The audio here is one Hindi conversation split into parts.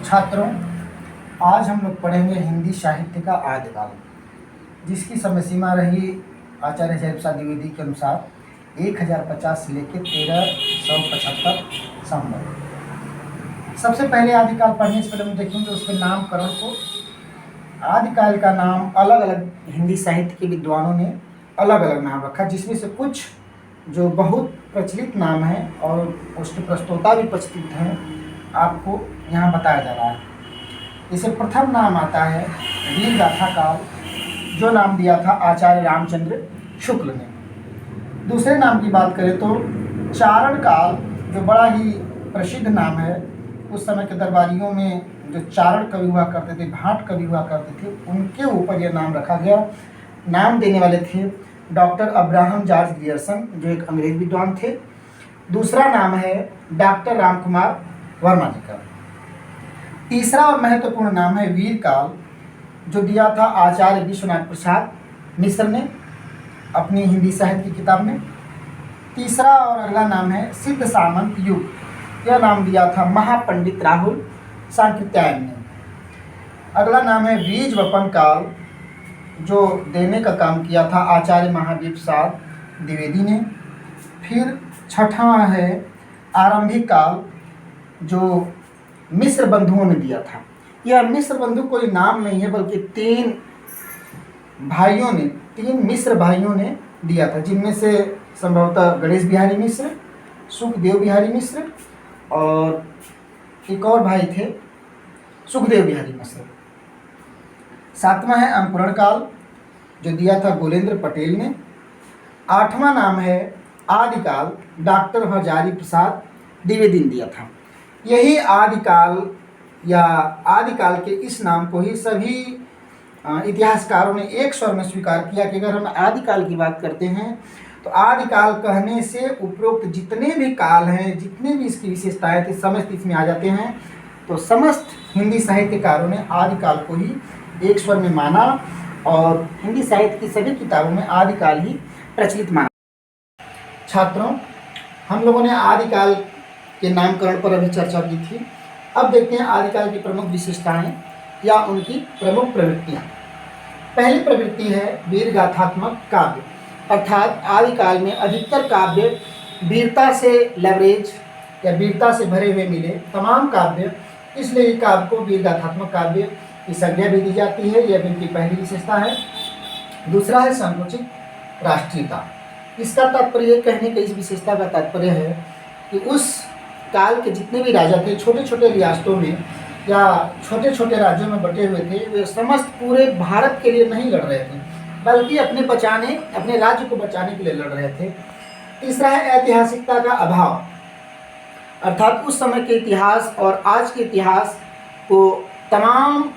छात्रों, आज हम लोग पढ़ेंगे हिंदी साहित्य का आदिकाल, जिसकी समय सीमा रही आचार्य जय प्रसाद द्विवेदी के अनुसार 1050 से लेकर 1375 संवत। सबसे पहले आदिकाल पढ़ने से पहले हम देखेंगे उसके नामकरण को। आदिकाल का नाम अलग अलग हिंदी साहित्य के विद्वानों ने अलग अलग नाम रखा, जिसमें से कुछ जो बहुत प्रचलित नाम है और उसकी प्रस्तुता भी प्रचलित है, आपको यहाँ बताया जा रहा है। इसे प्रथम नाम आता है वीर गाथा काल, जो नाम दिया था आचार्य रामचंद्र शुक्ल ने। दूसरे नाम की बात करें तो चारण काल, जो बड़ा ही प्रसिद्ध नाम है। उस समय के दरबारियों में जो चारण कवि हुआ करते थे, भाट कवि हुआ करते थे, उनके ऊपर यह नाम रखा गया। नाम देने वाले थे डॉक्टर अब्राहम जॉर्ज ग्रियर्सन, जो एक अंग्रेज विद्वान थे। दूसरा नाम है डॉक्टर रामकुमार वर्मा जी का। तीसरा और महत्वपूर्ण नाम है वीर काल, जो दिया था आचार्य विश्वनाथ प्रसाद मिश्र ने अपनी हिंदी साहित्य की किताब में। तीसरा और अगला नाम है सिद्ध सामंत युग, यह नाम दिया था महापंडित राहुल सांकृत्यायन ने। अगला नाम है बीज वपन काल, जो देने का काम किया था आचार्य महावीर प्रसाद द्विवेदी ने। फिर छठा है आरंभिक काल, जो मिश्र बंधुओं ने दिया था। यह मिश्र बंधु कोई नाम नहीं है, बल्कि तीन मिश्र भाइयों ने दिया था, जिनमें से संभवतः गणेश बिहारी मिश्र, सुखदेव बिहारी मिश्र और एक और भाई थे सुखदेव बिहारी मिश्र। सातवां है अंकुरण काल, जो दिया था गोलेंद्र पटेल ने। आठवां नाम है आदिकाल, डॉक्टर हजारी प्रसाद द्विवेदी ने दिया था। यही आदिकाल या आदिकाल के इस नाम को ही सभी इतिहासकारों ने एक स्वर में स्वीकार किया कि अगर हम आदिकाल की बात करते हैं तो आदिकाल कहने से उपरोक्त जितने भी काल हैं, जितने भी इसकी विशेषताएं थी, समस्त इसमें आ जाते हैं। तो समस्त हिंदी साहित्यकारों ने आदिकाल को ही एक स्वर में माना और हिंदी साहित्य की सभी किताबों में आदिकाल ही प्रचलित माना। छात्रों, हम लोगों ने आदिकाल के नामकरण पर अभी चर्चा की थी। अब देखते हैं आदिकाल की प्रमुख विशेषताएं या उनकी प्रमुख प्रवृत्तियां। पहली प्रवृत्ति है वीर गाथात्मक काव्य, अर्थात आदिकाल में अधिकतर काव्य वीरता से लवरेज या वीरता से भरे हुए मिले, तमाम काव्य, इसलिए काव्य को वीर गाथात्मक काव्य की संज्ञा भी दी जाती है। यह इनकी पहली विशेषता है। दूसरा है संकुचित राष्ट्रीयता। इसका तात्पर्य, कहने के इस विशेषता का तात्पर्य है कि उस काल के जितने भी राजा थे, छोटे छोटे रियासतों में या छोटे छोटे राज्यों में बटे हुए थे, वे समस्त पूरे भारत के लिए नहीं लड़ रहे थे, बल्कि अपने राज्य को बचाने के लिए लड़ रहे थे। तीसरा है ऐतिहासिकता का अभाव, अर्थात उस समय के इतिहास और आज के इतिहास को तमाम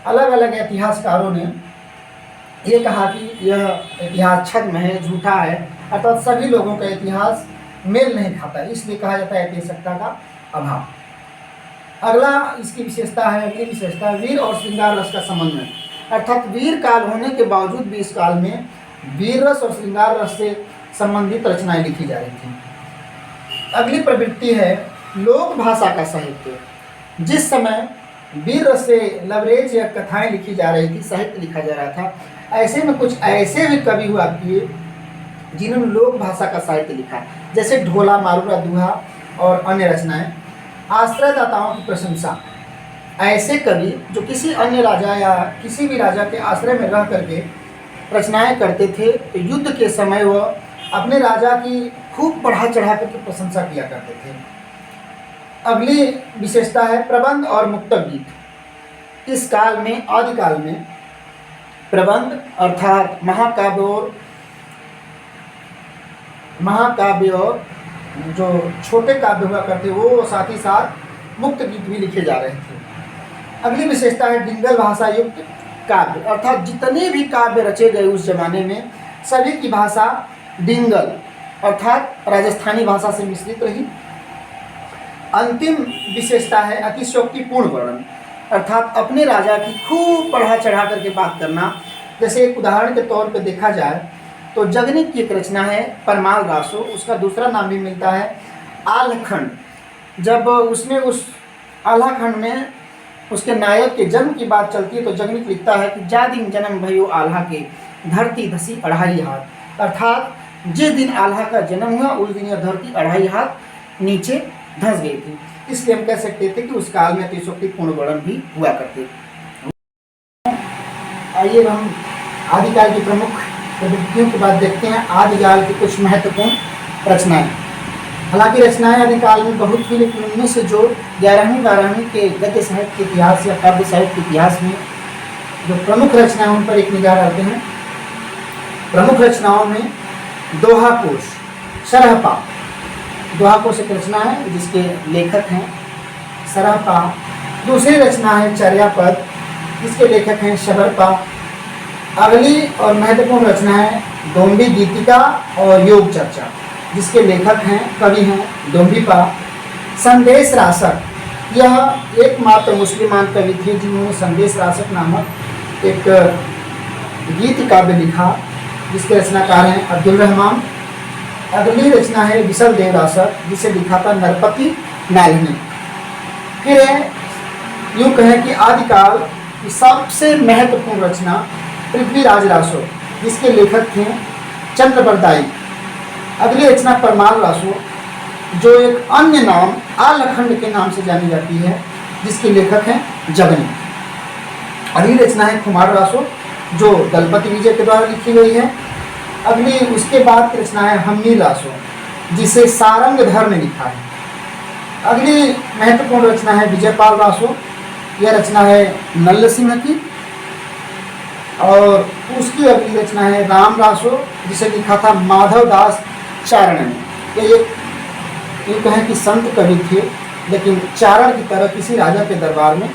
अलग अलग इतिहासकारों ने ये कहा कि यह इतिहास छद्म है, झूठा है, अर्थात सभी लोगों का इतिहास मेल नहीं खाता, इसलिए कहा जाता है ऐतिहासिकता का अभाव। अगला इसकी विशेषता है, अगली विशेषता वीर और श्रृंगार रस का समन्वय, अर्थात वीर काल होने के बावजूद भी इस काल में वीर रस और श्रृंगार रस से संबंधित रचनाएं लिखी जा रही थी। अगली प्रवृत्ति है लोक भाषा का साहित्य। जिस समय वीर रस से लवरेज या कथाएं लिखी जा रही थी, साहित्य लिखा जा रहा था, ऐसे में कुछ ऐसे भी कवि हुआ किए जिन्होंने लोक भाषा का साहित्य लिखा, जैसे ढोला, मारूरा, दूहा और अन्य रचनाएं। आश्रयदाताओं की प्रशंसा, ऐसे कवि जो किसी अन्य राजा या किसी भी राजा के आश्रय में रह करके रचनाएं करते थे, तो युद्ध के समय वह अपने राजा की खूब बढ़ा चढ़ा करके प्रशंसा किया करते थे। अगली विशेषता है प्रबंध और मुक्तक गीत। इस काल में, आदिकाल में, प्रबंध अर्थात महाकाव्य और जो छोटे काव्य हुआ करते वो साथ ही साथ मुक्त गीत भी लिखे जा रहे थे। अगली विशेषता है डिंगल भाषा युक्त काव्य, अर्थात जितने भी काव्य रचे गए उस जमाने में सभी की भाषा डिंगल अर्थात राजस्थानी भाषा से मिश्रित रही। अंतिम विशेषता है अतिशयोक्तिपूर्ण वर्णन, अर्थात अपने राजा की खूब बढ़ा चढ़ा करके बात करना। जैसे एक उदाहरण के तौर पर देखा जाए तो जगनिक की एक रचना है परमाल रासो, उसका दूसरा नाम भी मिलता है आल्हखंड। जब उसमें उस आल्हखंड में उसके नायक के जन्म की बात चलती है तो जगनीक लिखता है कि जा दिन जन्म भयो आल्हा के, धरती धसी अढ़ाई हाथ। अर्थात जिस दिन आल्हा का जन्म हुआ उस दिन यह धरती अढ़ाई हाथ नीचे धंस गई थी। इसलिए हम कह सकते थे कि उस काल में अतिशोक्ति पूर्ण वर्णन भी हुआ करते। आइए हम आदिकाल की प्रमुख प्रवृत्तियों की बात देखते हैं। आदिकाल की कुछ महत्वपूर्ण रचनाएं। हालांकि रचनाएं आदिकाल में बहुत ही, लेकिन उनमें से जो 11वीं 12वीं के गद्य साहित्य के इतिहास या काव्य साहित्य के इतिहास में जो प्रमुख रचनाएं उन पर एक निगाह डालते हैं। प्रमुख रचनाओं में दोहा कोश, सरहपा। दोहा कोश एक रचना है जिसके लेखक हैं सरहपा। दूसरी रचना है चर्यापद जिसके लेखक हैं शबरपा। अगली और महत्वपूर्ण रचना है डोम्बी गीतिका और योग चर्चा जिसके लेखक हैं कवि हैं डोम्बीपा। संदेश रासक, यह एकमात्र मुसलमान कवि थे जिन्होंने संदेश रासक नामक एक गीत काव्य लिखा जिसके रचनाकार हैं अब्दुल रहमान। अगली रचना है विशल देव रासक जिसे लिखा था नरपति नाल ने। फिर यूँ कहें कि आदिकाल की सबसे महत्वपूर्ण रचना पृथ्वीराज रासो जिसके लेखक थे चंद्रबरदाई। अगली रचना परमाल रासो जो एक अन्य नाम आलखंड के नाम से जानी जाती है जिसके लेखक हैं जगनी। अगली रचना है कुमार रासो जो दलपति विजय के द्वारा लिखी गई है। अगली उसके बाद की रचना है हम्मीर रासो जिसे सारंगधर ने लिखा है। अगली महत्वपूर्ण रचना है विजयपाल रासो, यह रचना है नल्ल सिंह की। और उसकी अगली रचना है राम रासो जिसे लिखा था माधव दास चारण ने। ये यूँ कहें कि संत कवि थे लेकिन चारण की तरह किसी राजा के दरबार में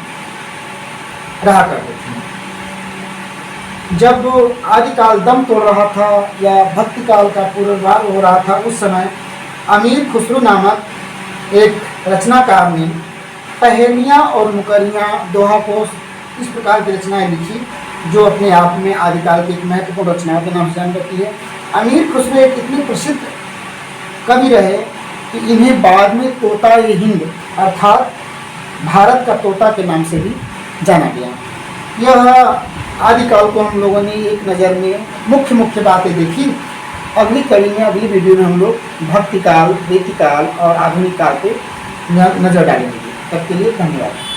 रहा करते थे। जब आदिकाल दम तोड़ रहा था या भक्ति काल का पुनर्वार हो रहा था उस समय अमीर खुसरो नामक एक रचनाकार ने पहेलियाँ और मुकरियाँ, दोहा कोश, इस प्रकार की रचनाएं लिखी जो अपने आप में आदिकाल की एक महत्वपूर्ण रचनाओं के नाम से जान जाती है। अमीर खुसरो एक इतने प्रसिद्ध कवि रहे कि इन्हें बाद में तोता ये हिंद अर्थात भारत का तोता के नाम से भी जाना गया। यह आदिकाल को हम लोगों ने एक नज़र में मुख्य बातें देखी। अगली कड़ी में, अगली वीडियो में हम लोग भक्ति काल, वेदिक काल और आधुनिक काल पे नज़र डालेंगे। तब के लिए धन्यवाद।